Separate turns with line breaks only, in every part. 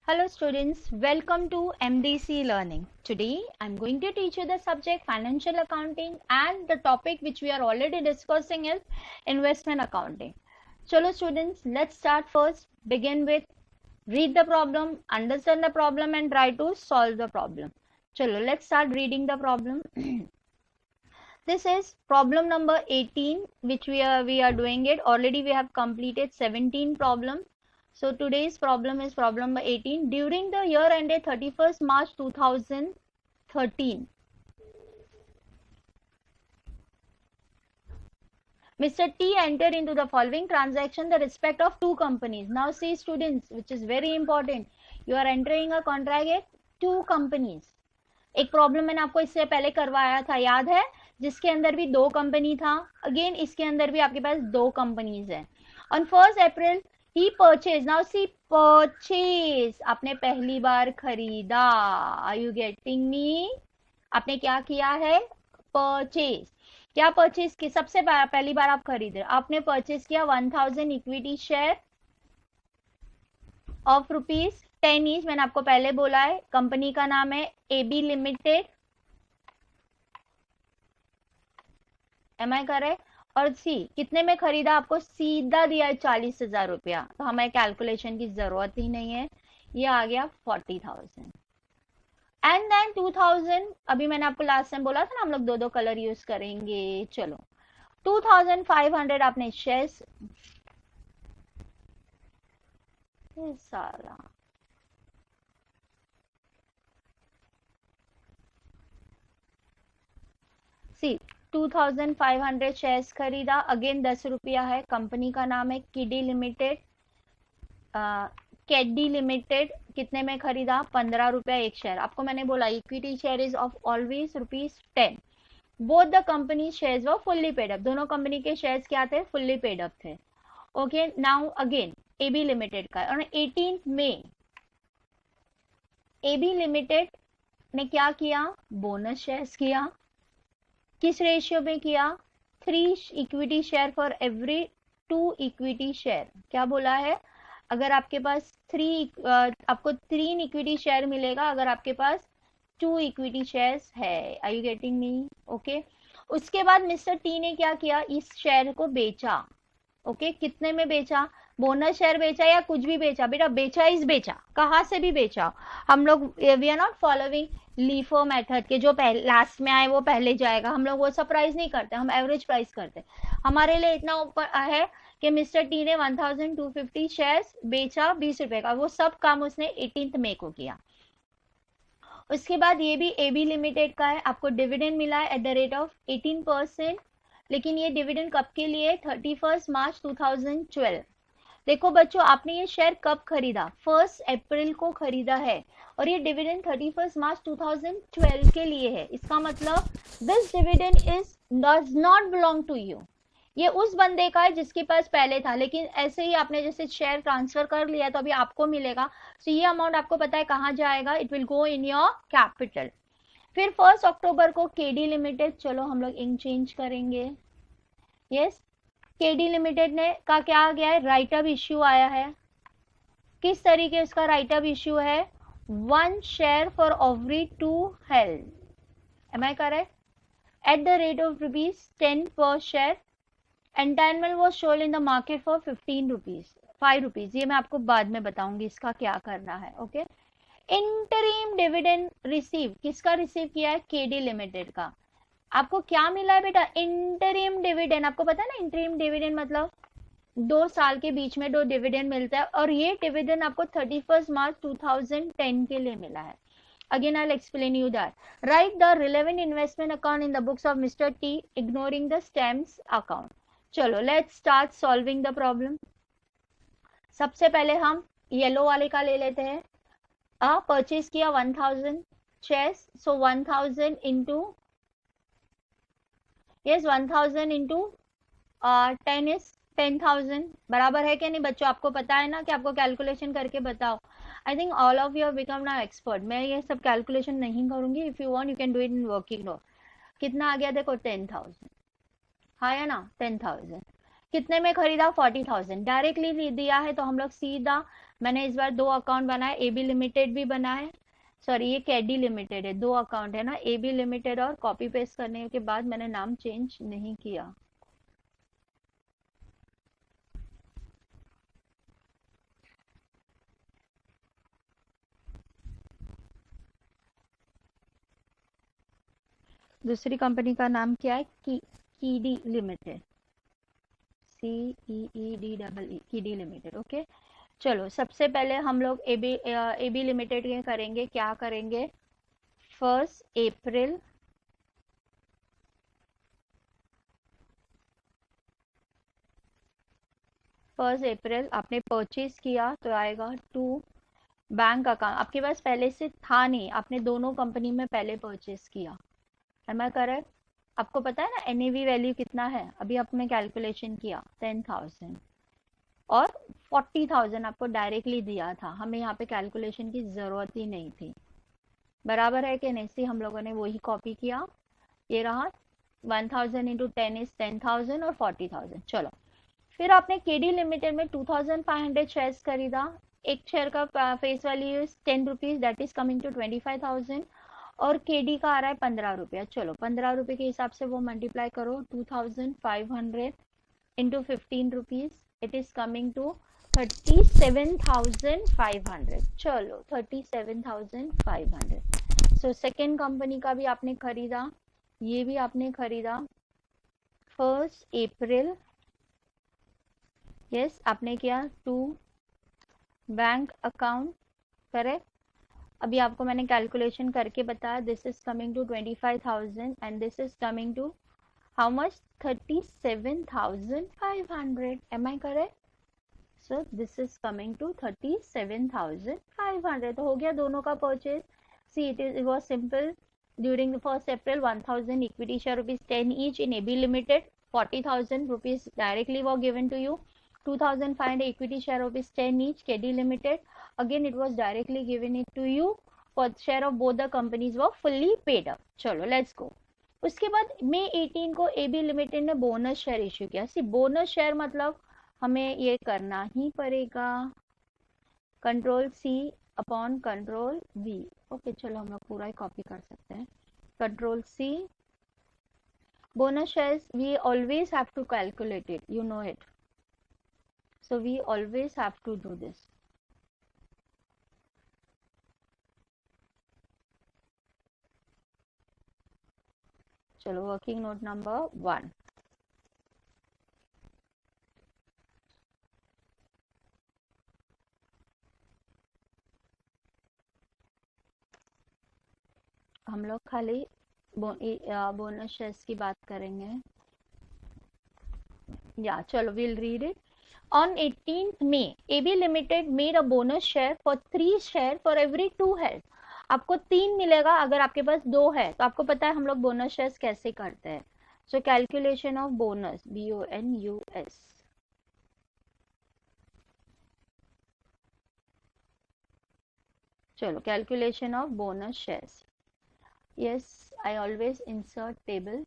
Hello students, welcome to MDC Learning. Today I'm going to teach you the subject financial accounting and the topic which we are already discussing is investment accounting. Chalo students, let's start first. Begin with read the problem, understand the problem and try to solve the problem. Chalo, let's start reading the problem. This is problem number 18 which we are doing it. Already we have completed 17 problems. So today's problem is problem number 18. During the year ended 31st March 2013, Mr. T entered into the following transaction the respect of two companies. Now see students, which is very important. You are entering a contract with two companies. एक problem मैंने आपको इससे पहले करवाया था, याद है, जिसके अंदर भी दो कंपनी था. अगेन इसके अंदर भी आपके पास दो कंपनीज है. On 1st April he purchase. Now see purchase, आपने पहली बार खरीदा. Are you getting me? आपने क्या किया है? परचेज. क्या परचेज की? सबसे पहली बार आप खरीद रहे, आपने परचेज किया 1000 इक्विटी शेयर ऑफ ₹10 ईच. मैंने आपको पहले बोला है कंपनी का नाम है AB limited. Am I correct? और सी कितने में खरीदा? आपको सीधा दिया है 40,000 रुपया, तो हमें कैलकुलेशन की जरूरत ही नहीं है. ये आ गया 40,000. एंड देन 2000, अभी मैंने आपको लास्ट टाइम बोला था ना हम लोग दो कलर यूज करेंगे. चलो 2500 आपने शेयर्स. सारा सी 2500 शेयर्स खरीदा. अगेन 10 रुपया है. कंपनी का नाम है किडी लिमिटेड. कैडी लिमिटेड. कितने में खरीदा? 15 रुपया एक शेयर. आपको मैंने बोला equity share is of always ₹10. Both the company shares were fully paid up. दोनों कंपनी के शेयर्स क्या थे? फुल्ली पेड अप थे. Okay, now again AB limited का. और 18 मई AB लिमिटेड ने क्या किया? बोनस शेयर्स किया. किस रेशियो में किया? 3 equity share for every 2 equity share. क्या बोला है? अगर आपके पास आपको 3 इक्विटी शेयर मिलेगा अगर आपके पास 2 इक्विटी शेयर्स है. Are you getting me? Okay. उसके बाद मिस्टर टी ने क्या किया? इस शेयर को बेचा. ओके, कितने में बेचा? बोनस शेयर बेचा या कुछ भी बेचा? बेटा बेचा इज बेचा, कहां से भी बेचा. हम लोग we are not following LIFO method के जो लास्ट में आए वो पहले जाएगा. हम लोग वो सब प्राइस नहीं करते, हम एवरेज प्राइस करते. हमारे लिए इतना ऊपर है कि मिस्टर टी ने 1250 शेयर्स बेचा 20 रुपए का. वो सब काम उसने 18 मई को किया. उसके बाद ये भी AB लिमिटेड का है. आपको डिविडेंड मिला है एट द रेट ऑफ 18%. लेकिन ये डिविडेंड कब के लिए? 31 मार्च 2012. देखो बच्चों, आपने ये शेयर कब खरीदा? 1 अप्रैल को खरीदा है और ये डिविडेंड 31 मार्च 2012 के लिए है. इसका मतलब this dividend does not belong to you. ये उस बंदे का है जिसके पास पहले था, लेकिन ऐसे ही आपने जैसे शेयर ट्रांसफर कर लिया तो अभी आपको मिलेगा. सो ये अमाउंट आपको पता है कहाँ जाएगा? It will go in your capital. फिर 1 अक्टूबर को केडी लिमिटेड. चलो हम लोग इंक चेंज करेंगे. यस, केडी लिमिटेड ने का क्या गया है? राइट अप इश्यू आया है. किस तरीके उसका राइट अप इश्यू है? 1 share for every 2 held. Am I correct? At the rate of ₹10 per share. Entitlement was sold in the market for 15 rupees, 5 rupees. ये मैं आपको बाद में बताऊंगी इसका क्या करना है. ओके. Interim dividend receive. किसका रिसीव किया है? केडी लिमिटेड का. आपको क्या मिला है बेटा? Interim dividend. आपको पता है ना इंटरिम डिविडेंड मतलब 2 साल के बीच में 2 डिविडेंड मिलता है और ये डिविडेंड आपको 31 मार्च 2010 के लिए मिला है. Again, I'll explain you that. Write the relevant investment account in the books of Mr. T, ignoring the stamps account. चलो let's start solving the problem. सबसे पहले हम येलो वाले का ले लेते हैं. परचेज किया 1000 shares. So 1000 into 1000 into 10 is 10,000. बराबर है क्या नहीं बच्चों? आपको पता है ना कि आपको कैलकुलेशन करके बताओ. I think all of you have become now expert. मैं ये सब कैलकुलेशन नहीं करूंगी. If you want you can do it in working note. कितना आ गया देखो? 10,000. हाँ या ना? 10,000. कितने में खरीदा? 40,000। डायरेक्टली दिया है तो हम लोग सीधा, मैंने इस बार दो अकाउंट बनाए, एबी लिमिटेड भी बनाए, सॉरी ये कैडी लिमिटेड है, दो अकाउंट है ना, एबी लिमिटेड, और कॉपी पेस्ट करने के बाद मैंने नाम चेंज नहीं किया। दूसरी कंपनी का नाम क्या है? Kiddie limited, CEED kiddie limited. Okay, चलो सबसे पहले हम लोग एबी लिमिटेड के करेंगे। क्या करेंगे? 1 अप्रैल आपने परचेज किया तो आएगा टू बैंक अकाउंट। आपके पास पहले से था नहीं, आपने दोनों कंपनी में पहले परचेज किया, एम आई करेक्ट? आपको पता है ना एनएवी वैल्यू कितना है? अभी आपने कैलकुलेशन किया 10,000 और 40,000 आपको डायरेक्टली दिया था, हमें यहाँ पे कैलकुलेशन की जरूरत ही नहीं थी। बराबर है कि नहीं? हम लोगों ने वही कॉपी किया, ये रहा 1000 इंटू 10 इज 10,000 और 40,000। चलो, फिर आपने केडी लिमिटेड में 2,500 शेयर्स खरीदा। एक शेयर का face value is 10 rupees, that is coming to 25,000, और केडी का आ रहा है 15 रुपया। चलो 15 रुपये के हिसाब से वो मल्टीप्लाई करो, 2,500 into 15 rupees, it is coming to 37,500। चलो 37,500। सो सेकेंड कंपनी का भी आपने खरीदा, ये भी आपने खरीदा 1 अप्रैल। यस, आपने किया टू बैंक अकाउंट, करेक्ट? अभी आपको मैंने कैलकुलेशन करके बताया, this is coming to 25,000 and this is coming to how much? 37,500। Am I correct? So this is coming to 37,500। तो हो गया दोनों का purchase. See it was simple. During the 1 April 1,000 equity share rupees 10 each in AB Limited, 40,000 rupees directly were given to you, 2,500 equity share rupees 10 each KD Limited, again it was directly given it to you, for share of both the companies were fully paid up. चलो let's go. उसके बाद मई 18 को AB limited ने bonus share issue किया। सी bonus share मतलब हमें ये करना ही पड़ेगा, control C upon control V। Okay चलो हम लोग पूरा ही कॉपी कर सकते हैं, control C। bonus shares we always have to calculate it, you know it, so we always have to do this. चलो वर्किंग नोट नंबर 1, हम लोग खाली बोनस शेयर्स की बात करेंगे। या चलो we'll read it. On 18th May, AB Limited made a bonus share for 3 share for every 2 head. आपको 3 मिलेगा अगर आपके पास 2 है। तो आपको पता है हम लोग बोनस शेयर्स कैसे करते हैं। So calculation of bonus, BONUS। चलो calculation of bonus shares. Yes, I always insert table.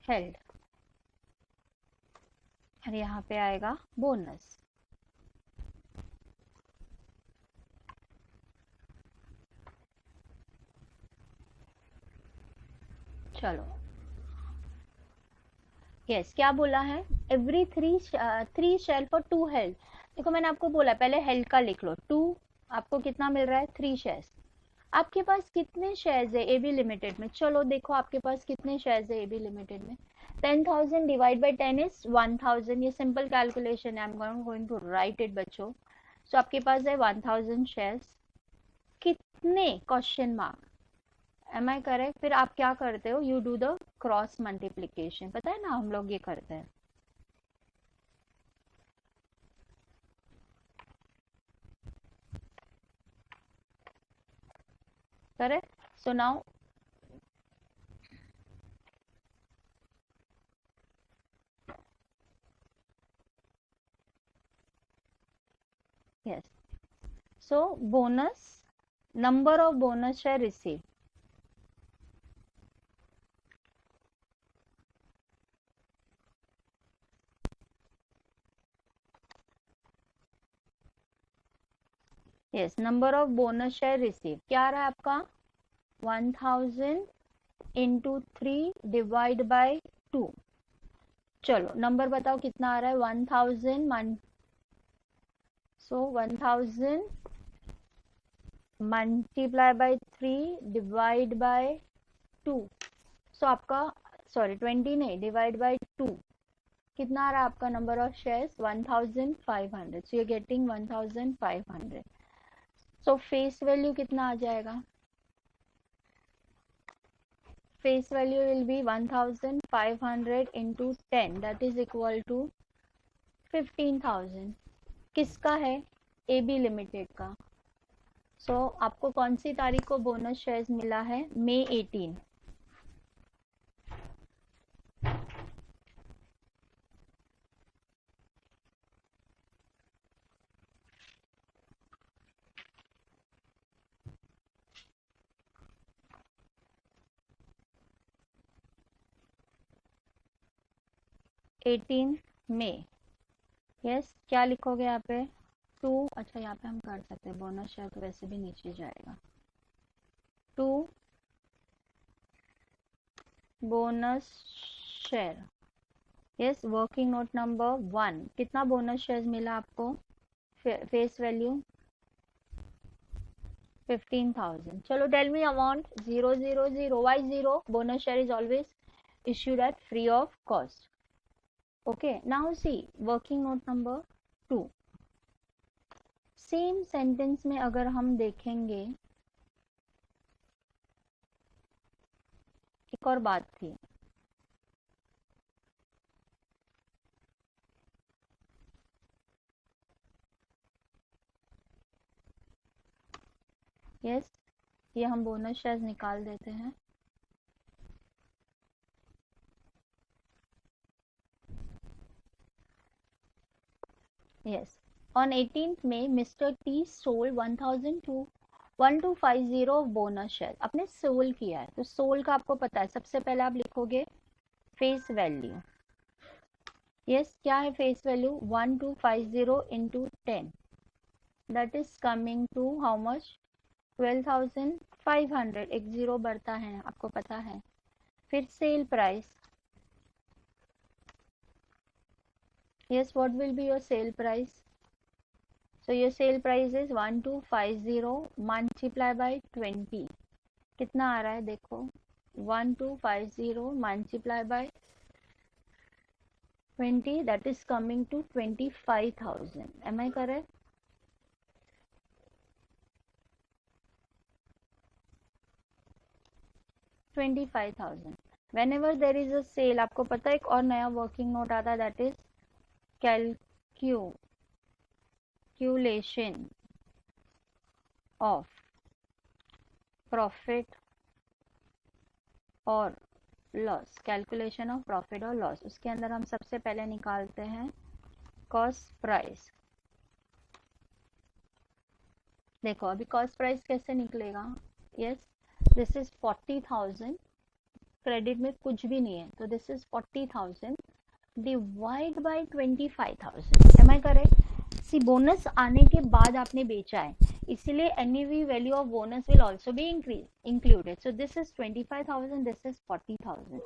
Held, और यहाँ पे आएगा बोनस। चलो यस, क्या बोला है? Every three share for 2 health. देखो मैंने आपको बोला पहले हेल्थ का लिख लो, 2 आपको कितना मिल रहा है? 3 शेयर्स। आपके पास कितने शेयर्स है एबी लिमिटेड में? चलो देखो आपके पास कितने शेयर्स है एबी लिमिटेड में। 10,000 डिवाइड बाय 10 इज 1,000। ये सिंपल कैलकुलेशन है, I am going to write it बच्चों। सो आपके पास है 1,000 शेयर्स, कितने? Question mark. Am I correct? फिर आप क्या करते हो? You do the cross multiplication, पता है ना हम लोग ये करते हैं। Correct. So now yes, so bonus, number of bonus share received. yes, number of bonus share received क्या आ रहा है आपका 1000 into 3 डिवाइड बाय 2. चलो नंबर बताओ कितना आ रहा है 1000 सो 1000 मल्टीप्लाई बाय 3 डिवाइड बाय 2. सो आपका सॉरी 20 नहीं डिवाइड बाय 2 कितना आ रहा है आपका number of shares 1500. So you getting 1500. So face value कितना आ जाएगा face value will be 1500 into 10 that is equal to 15,000. किसका है AB लिमिटेड का. सो आपको कौन सी तारीख को बोनस शेयर्स मिला है May 18. May. यस क्या लिखोगे यहाँ पे 2. अच्छा यहाँ पे हम कर सकते हैं बोनस शेयर तो वैसे भी नीचे जाएगा 2 bonus share. Yes working note number 1 कितना बोनस शेयर्स मिला आपको फेस वैल्यू 15,000. चलो tell me amount 000. Why 0? Bonus share is always issued at free of cost. Okay, now see working note number 2. Same sentence में अगर हम देखेंगे एक और बात थी यस ये हम बोनस शेयर्स निकाल देते हैं yes on 18th May Mr. T sold 1250 of bonus share. आपने सोल किया है तो सोल का आपको पता है सबसे पहले आप लिखोगे फेस वैल्यू. यस क्या है face value 1250 into 10 that is coming to how much 12,500. एक जीरो बढ़ता है आपको पता है. फिर sale price yes what will be your sale price. So your sale price is 1250 multiply by 20. कितना आ रहा है देखो 1250 multiply by 20 that is coming to 25,000. Am I correct? $25,000. Whenever there is a sale आपको पता है एक और नया वर्किंग नोट आता है that is calculation of profit और लॉस. कैलकुलेशन ऑफ प्रॉफिट और लॉस उसके अंदर हम सबसे पहले निकालते हैं कॉस्ट प्राइस. देखो अभी कॉस्ट प्राइस कैसे निकलेगा. यस दिस इज 40,000 क्रेडिट में कुछ भी नहीं है तो this is 40,000 divide by 25,000. Am I correct. See bonus आने के बाद आपने बेचा है इसलिए NEV value of bonus will also be included. So this is 25,000 this is 40,000.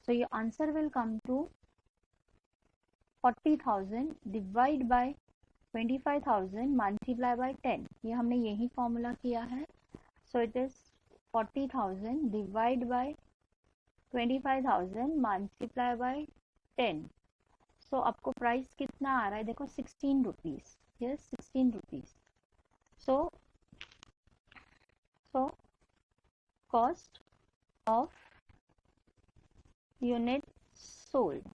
So your answer will come to 40,000 divide by 25,000 multiply by 10. ये हमने यही फॉर्मूला किया है. So it is 40,000 divide by 25,000 multiply by 10. सो आपको price कितना आ रहा है देखो 16 rupees. Yes 16 rupees. So cost of unit sold.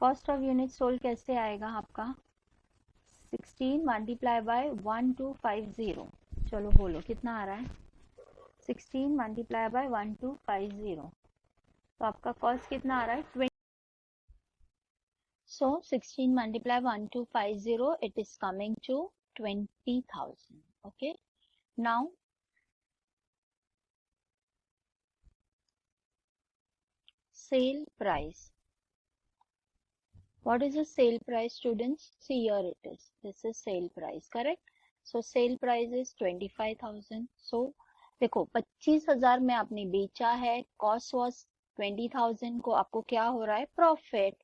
Cost of unit sold कैसे आएगा आपका 16 मल्टीप्लाई बाय 1250. चलो बोलो कितना आ रहा है 16 मल्टीप्लाई बाय 1250, तो आपका कॉस्ट कितना आ रहा है 20. So 16 multiply 1250, it is coming to 20,000. Okay. Now sale price. What is the sale price, students? See, here it is. This is sale price, correct? So sale price is 25,000. So देखो 25,000 में आपने बेचा है, cost was 20,000, को आपको क्या हो रहा है प्रॉफिट.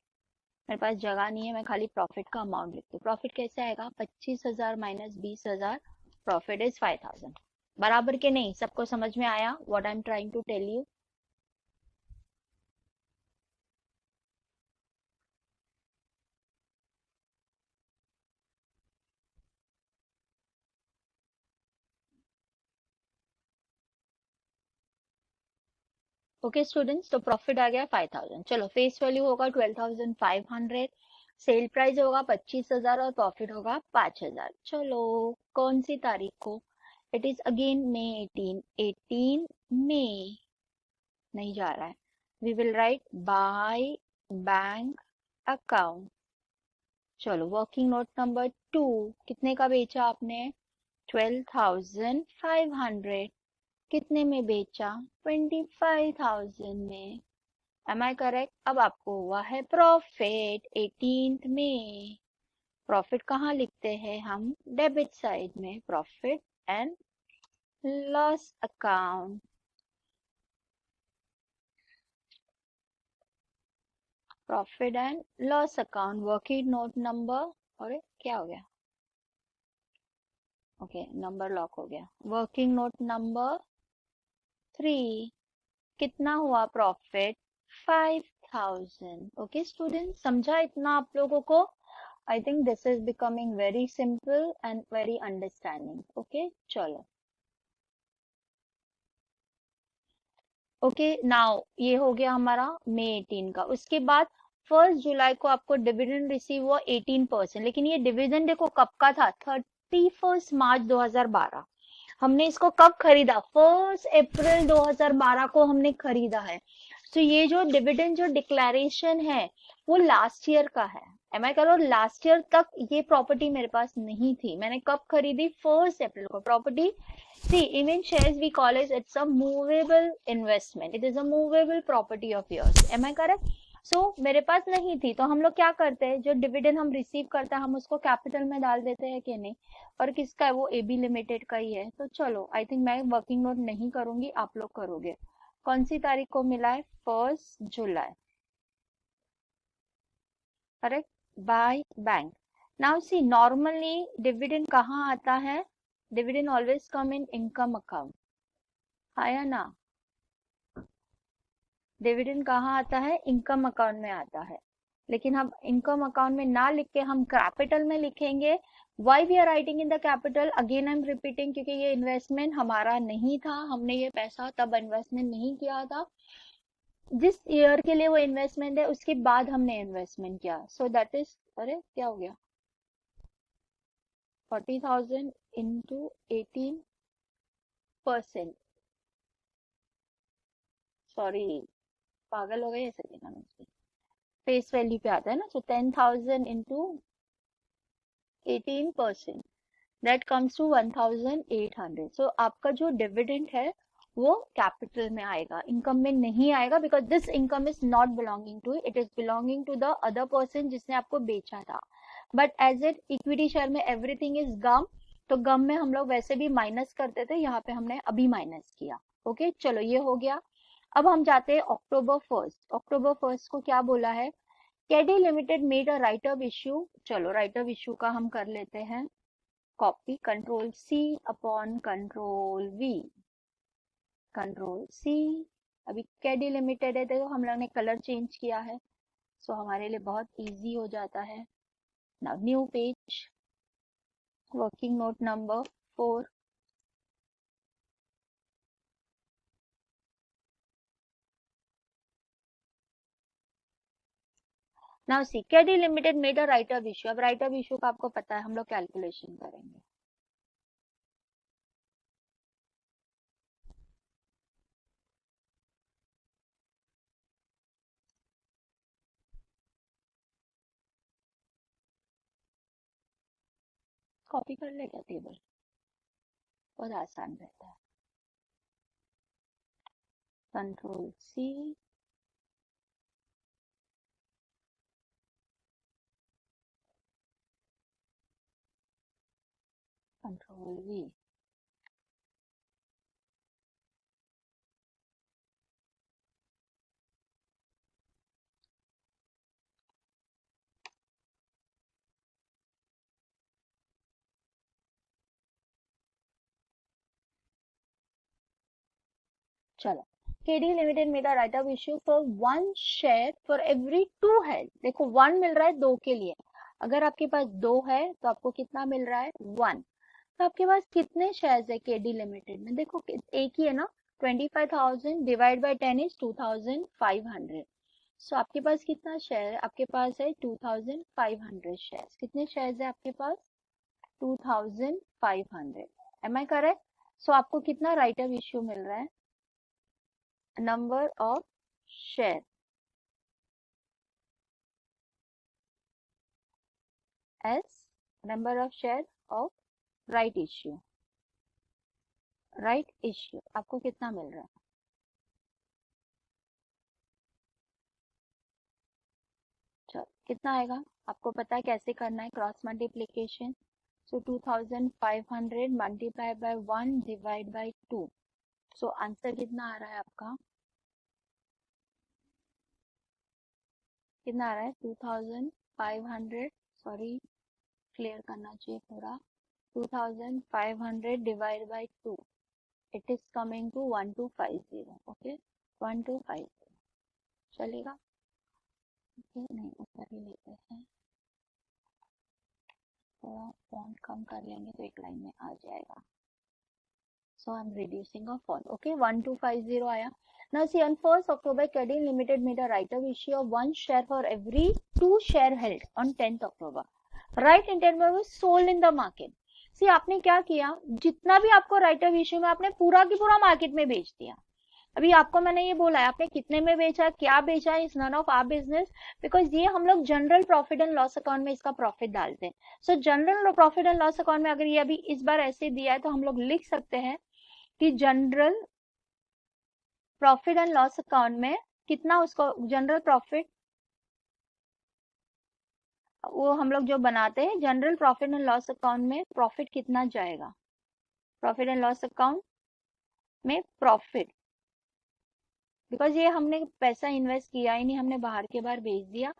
मेरे पास जगह नहीं है, मैं खाली प्रॉफिट का अमाउंट लिखती हूँ. प्रॉफिट कैसे आएगा 25,000 माइनस 20,000, प्रॉफिट इज 5,000. बराबर के नहीं, सबको समझ में आया what I am trying to tell you. Okay students, तो प्रॉफिट आ गया 5,000. चलो फेस वैल्यू होगा 12,500, सेल प्राइस होगा 25,000 और प्रॉफिट होगा 5,000. चलो कौन सी तारीख को, इट इज अगेन मे 18. 18 मई नहीं जा रहा है. We will write by bank account. चलो वर्किंग नोट नंबर 2, कितने का बेचा आपने 12,500. कितने में बेचा 25,000 में. Am I correct. अब आपको हुआ है प्रॉफिट 18 में. प्रॉफिट कहाँ लिखते हैं हम, डेबिट साइड में, profit and loss account. Profit and loss account, working note number, और क्या हो गया, ओके नंबर लॉक हो गया. वर्किंग नोट नंबर 3, कितना हुआ प्रॉफिट 5,000. ओके स्टूडेंट, समझा इतना आप लोगों को. I think this is becoming very simple and very understanding. Okay चलो. ओके नाउ ये हो गया हमारा मई 18 का. उसके बाद 1 जुलाई को आपको डिविडेंड रिसीव हुआ 18%. लेकिन ये डिविडेंड देखो कब का था, 31 मार्च 2012. हमने इसको कब खरीदा, 1 अप्रैल 2012 को हमने खरीदा है. तो ये जो डिविडेंड जो डिक्लेरेशन है वो लास्ट ईयर का है. एम आई करो, लास्ट ईयर तक ये प्रॉपर्टी मेरे पास नहीं थी. मैंने कब खरीदी 1 अप्रैल को. Property see even shares we call it, it's a movable investment, it is a movable property of yours. am I correct? so मेरे पास नहीं थी, तो हम लोग क्या करते हैं, जो डिविडेंड हम रिसीव करते हैं हम उसको कैपिटल में डाल देते हैं कि नहीं. और किसका है वो, एबी लिमिटेड का ही है. तो चलो आई थिंक मैं वर्किंग नोट नहीं करूंगी, आप लोग करोगे. कौन सी तारीख को मिला है 1 जुलाई, correct, by bank. Now see normally dividend कहाँ आता है, dividend always come in income account. आया ना, डिविडेंड कहाँ आता है, इनकम अकाउंट में आता है. लेकिन हम इनकम अकाउंट में ना लिख के हम कैपिटल में लिखेंगे. Why we are writing in the capital, again I am repeating, क्योंकि ये इन्वेस्टमेंट हमारा नहीं था, हमने ये पैसा तब इन्वेस्टमेंट नहीं किया था. जिस ईयर के लिए वो इन्वेस्टमेंट है उसके बाद हमने इन्वेस्टमेंट किया. सो दैट इज, अरे क्या हो गया, 40,000 इंटू 18%. सॉरी पागल हो गए ऐसे लिखा मुझे, फेस वैल्यू पे आता है ना. सो 10,000 इंटू 18%, दैट कम्स टू 1,800. सो आपका जो डिविडेंड है वो कैपिटल में आएगा, इनकम में नहीं आएगा, because this income is not belonging to, it is belonging to the other person जिसने आपको बेचा था. But as it equity share में एवरीथिंग इज गम, तो गम में हम लोग वैसे भी माइनस करते थे, यहाँ पे हमने अभी माइनस किया. ओके चलो ये हो गया. अब हम जाते हैं अक्टूबर 1. अक्टूबर 1 को क्या बोला है, KD limited made a right of issue. चलो राइट ऑफ इश्यू का हम कर लेते हैं copy, control C upon control V, control C. अभी केडी लिमिटेड है तो हम लोग ने कलर चेंज किया है, सो हमारे लिए बहुत इजी हो जाता है. Now new page, working note number 4. Now see KD limited made a right of issue. अब राइट ऑफ इश्यू का आपको पता है, हम लोग कैलकुलेशन करेंगे. कॉपी कर ले क्या टेबल, बहुत आसान रहता है। Control C, control V. चलो, KD limited made a right of issue for 1 share for every 2 है। देखो 1 मिल रहा है 2 के लिए, अगर आपके पास 2 है तो आपको कितना मिल रहा है 1। तो आपके पास कितने शेयर्स है केडी लिमिटेड में, देखो एक ही है ना, 25,000 डिवाइड बाय 10 इज 2,500। सो आपके पास कितना शेयर है, आपके पास है 2,500 शेयर्स। कितने शेयर्स है आपके पास, 2,500। M I correct? सो आपको कितना राइट ऑफ इश्यू मिल रहा है, number of share S number of share of right issue. Right issue आपको कितना मिल रहा है, चलो कितना आएगा, आपको पता है कैसे करना है, cross multiplication. So 2,500 multiply by 1 divide by 2। So answer कितना आ रहा है आपका, कितना आ रहा है 2,500, सॉरी क्लियर करना चाहिए पूरा, 2,500 divide by 2, it is coming to 1250। Okay 1250 चलेगा, ओके नहीं ऊपर ही लेते हैं, थोड़ा फॉन्ट कम कर लेंगे तो एक लाइन में आ जाएगा। So I'm reducing a font. Okay, 1250 आया. Now see, on 1st October, Cadin Limited made a right of issue of 1 share for every 2 share held on 10th October. Right intent was sold in the market. See, आपने क्या किया, जितना भी आपको right of issue में आपने पूरा की पूरा मार्केट में बेच दिया। अभी आपको मैंने ये बोला है, आपने कितने में बेचा, क्या बेचा, is none of our business, because ये हम लोग general profit and loss account में इसका प्रॉफिट डालते हैं। So general profit and loss account में अगर ये अभी इस बार ऐसे दिया है तो हम लोग लिख सकते हैं कि general profit and loss account में कितना, उसको जनरल प्रॉफिट, वो हम लोग जो बनाते हैं general profit and loss account में प्रॉफिट कितना जाएगा, प्रॉफिट एंड लॉस अकाउंट में प्रॉफिट, बिकॉज ये हमने पैसा इन्वेस्ट किया ही नहीं, हमने बाहर के बाहर भेज दिया।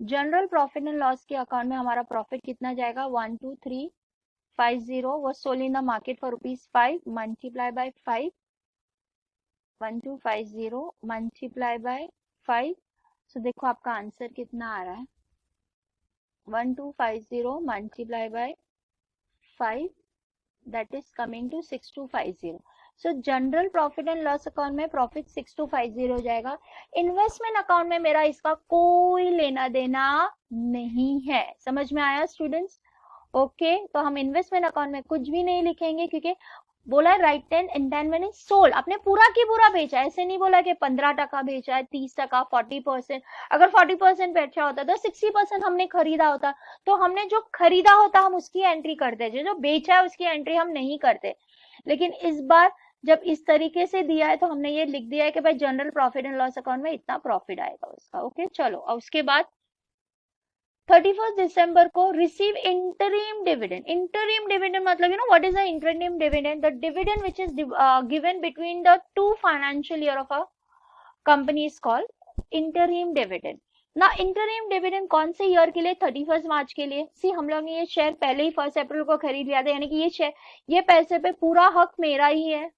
जनरल प्रॉफिट एंड लॉस के अकाउंट में हमारा प्रॉफिट कितना जाएगा, 12350 was sold in the market for ₹5 multiply by 5, 1250 multiply by 5। सो देखो आपका आंसर कितना आ रहा है, 1250 multiply by 5, that is coming to 6250। So general profit and loss account में प्रॉफिट 6250 हो जाएगा। इन्वेस्टमेंट अकाउंट में मेरा इसका कोई लेना देना नहीं है। समझ में आया स्टूडेंट्स? ओके तो हम इन्वेस्टमेंट अकाउंट में कुछ भी नहीं लिखेंगे, क्योंकि बोला है राइट एंड इंटेंट मैंने सोल्ड, आपने पूरा की पूरा बेचा, ऐसे नहीं बोला कि 15% बेचा है, 30%, 40%। अगर 40% बेचा होता तो 60% हमने खरीदा होता, तो हमने जो खरीदा होता हम उसकी एंट्री करते, जो बेचा है उसकी एंट्री हम नहीं करते। लेकिन इस बार जब इस तरीके से दिया है तो हमने ये लिख दिया है कि भाई general profit and loss account में इतना प्रॉफिट आएगा उसका। ओके चलो, और उसके बाद 31 दिसंबर को receive interim dividend. Interim dividend मतलब you know what is the interim dividend, the dividend which is given between the 2 financial year of a company is called interim dividend. ना इंटरिम डिविडेंड कौन से ईयर के लिए, 31 मार्च के लिए। सी हम लोग ने ये शेयर पहले ही 1 अप्रैल को खरीद लिया था, यानी कि ये शेयर, ये पैसे पे पूरा हक मेरा ही है,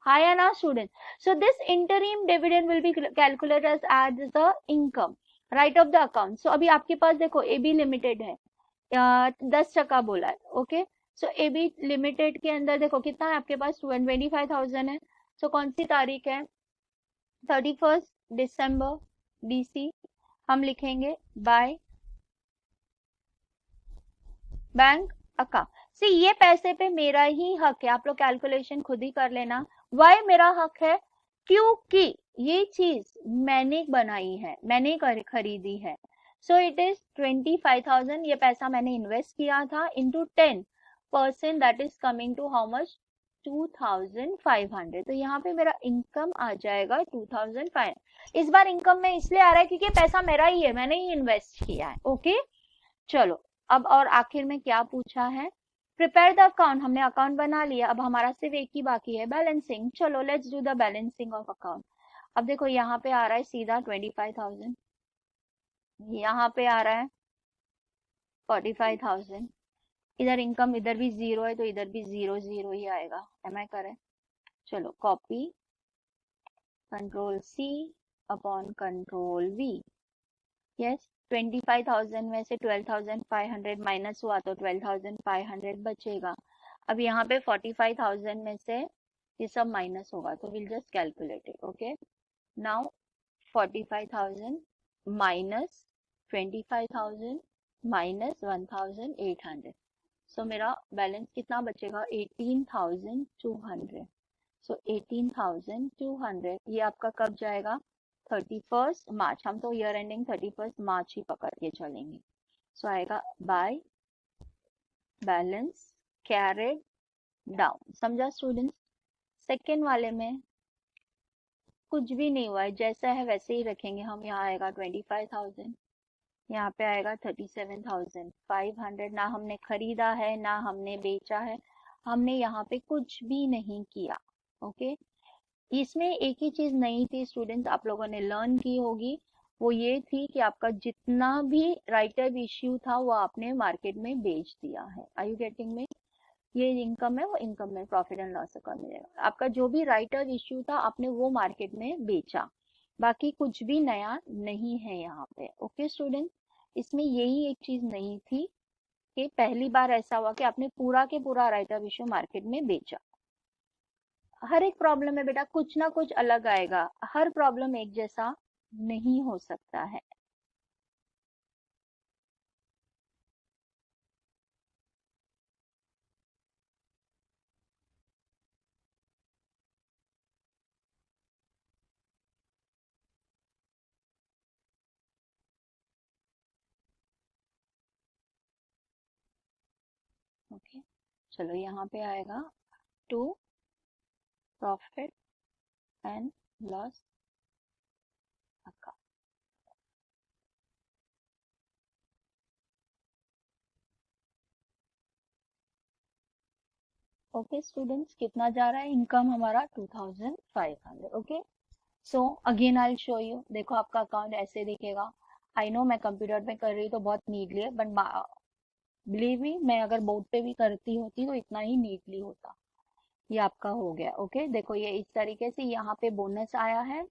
हाँ या ना student? So this interim dividend will be calculated as the income right of the account. So अभी आपके पास देखो एबी लिमिटेड है, 10% बोला है। ओके सो एबी लिमिटेड के अंदर देखो कितना है आपके पास, 25,000 है। सो कौन सी तारीख है, 31 दिसंबर। डीसी हम लिखेंगे बाय बैंक अकाउंट। सी ये पैसे पे मेरा ही हक है, आप लोग कैलकुलेशन खुद ही कर लेना। वाई मेरा हक है, क्योंकि ये चीज मैंने बनाई है, मैंने खरीदी है। सो इट इज 25,000, ये पैसा मैंने इन्वेस्ट किया था, into 10 percent that is coming to how much 2500। तो यहाँ पे मेरा इनकम आ जाएगा 2500। इस बार इनकम में इसलिए आ रहा है क्योंकि पैसा मेरा ही है, मैंने ही इन्वेस्ट किया है। ओके चलो अब और आखिर में क्या पूछा है, प्रिपेयर द अकाउंट। हमने अकाउंट बना लिया, अब हमारा सिर्फ एक ही बाकी है, बैलेंसिंग। चलो let's do the balancing of account. अब देखो यहाँ पे आ रहा है सीधा 25,000, यहाँ पे आ रहा है 45,000। इधर इनकम इधर भी जीरो है तो इधर भी जीरो जीरो ही आएगा। Am I correct? चलो copy, control C upon control V. Yes 25,000 में से 12,500 माइनस हुआ तो 12,500 बचेगा। अब यहाँ पे 45,000 में से ये सब माइनस होगा तो will just calculate it. Okay now 45,000 minus 25,000 minus 1,800। सो मेरा बैलेंस कितना बचेगा 18,200। सो 18,200 ये आपका कब जाएगा 31 मार्च। हम तो ईयर एंडिंग 31 मार्च ही पकड़ के चलेंगे। सो आएगा बाय बैलेंस कैरेड डाउन। समझा स्टूडेंट्स? सेकेंड वाले में कुछ भी नहीं हुआ है, जैसा है वैसे ही रखेंगे हम। यहाँ आएगा 25,000, यहाँ पे आएगा 37,500। ना हमने खरीदा है ना हमने बेचा है, हमने यहाँ पे कुछ भी नहीं किया। ओके इसमें एक ही चीज नहीं थी स्टूडेंट्स, आप लोगों ने लर्न की होगी, वो ये थी कि आपका जितना भी राइट ऑफ इश्यू था वो आपने मार्केट में बेच दिया है। आर यू गेटिंग में? ये इनकम है, वो इनकम में प्रॉफिट एंड लॉस अकाउंट मिलेगा। आपका जो भी राइट ऑफ इश्यू था आपने वो मार्केट में बेचा, बाकी कुछ भी नया नहीं है यहाँ पे। ओके स्टूडेंट इसमें यही एक चीज नहीं थी कि पहली बार ऐसा हुआ कि आपने पूरा के पूरा राइट ऑफ इश्यू मार्केट में बेचा। हर एक प्रॉब्लम में बेटा कुछ ना कुछ अलग आएगा, हर प्रॉब्लम एक जैसा नहीं हो सकता है। ओके चलो यहाँ पे आएगा to profit and loss account. Okay students कितना जा रहा है इनकम हमारा 2500। Okay so again I show you. देखो आपका अकाउंट ऐसे दिखेगा। आई नो मैं कंप्यूटर पे कर रही हूँ तो बहुत नीटली है, बट बिलीव मी मैं अगर बोर्ड पे भी करती होती तो इतना ही नीटली होता। ये आपका हो गया। ओके देखो ये इस तरीके से यहाँ पे बोनस आया है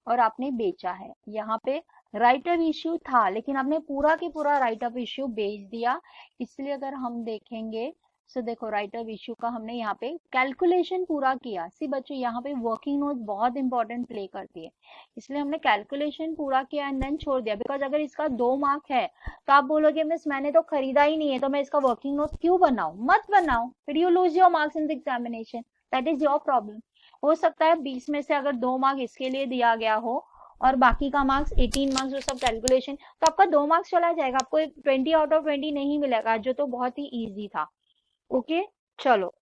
और आपने बेचा है। यहाँ पे राइट ऑफ इश्यू था लेकिन आपने पूरा की पूरा राइट ऑफ इश्यू बेच दिया। इसलिए अगर हम देखेंगे सो देखो राइट ऑफ इश्यू का हमने यहाँ पे कैलकुलेशन पूरा किया। सी बच्चों यहाँ पे वर्किंग नोट बहुत इंपॉर्टेंट प्ले करती है, इसलिए हमने कैलकुलेशन पूरा किया एंड देन छोड़ दिया। बिकॉज अगर इसका 2 मार्क है तो आप बोलोगे मिस मैंने तो खरीदा ही नहीं है तो मैं इसका वर्किंग नोट क्यों बनाऊं? मत बनाओ, फिर you lose your marks in the examination. That is your problem. हो सकता है 20 में से अगर 2 मार्क इसके लिए दिया गया हो और बाकी का मार्क्स 18 मार्क्स जो सब कैलकुलेशन, तो आपका 2 मार्क्स चला जाएगा, आपको 20 आउट ऑफ 20 नहीं मिलेगा जो तो बहुत ही इजी था। ओके चलो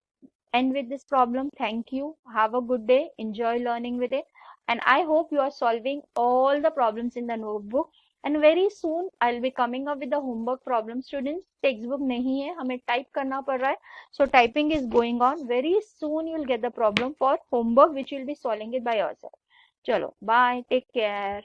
end with this problem. Thank you, have a good day, enjoy learning with it, and I hope you are solving all the problems in the notebook, and very soon I'll be coming up with the homework problem. Students textbook नहीं है, हमें type करना पड़ रहा है, so typing is going on. Very soon you'll get the problem for homework which you'll be solving it by yourself. चलो bye, take care.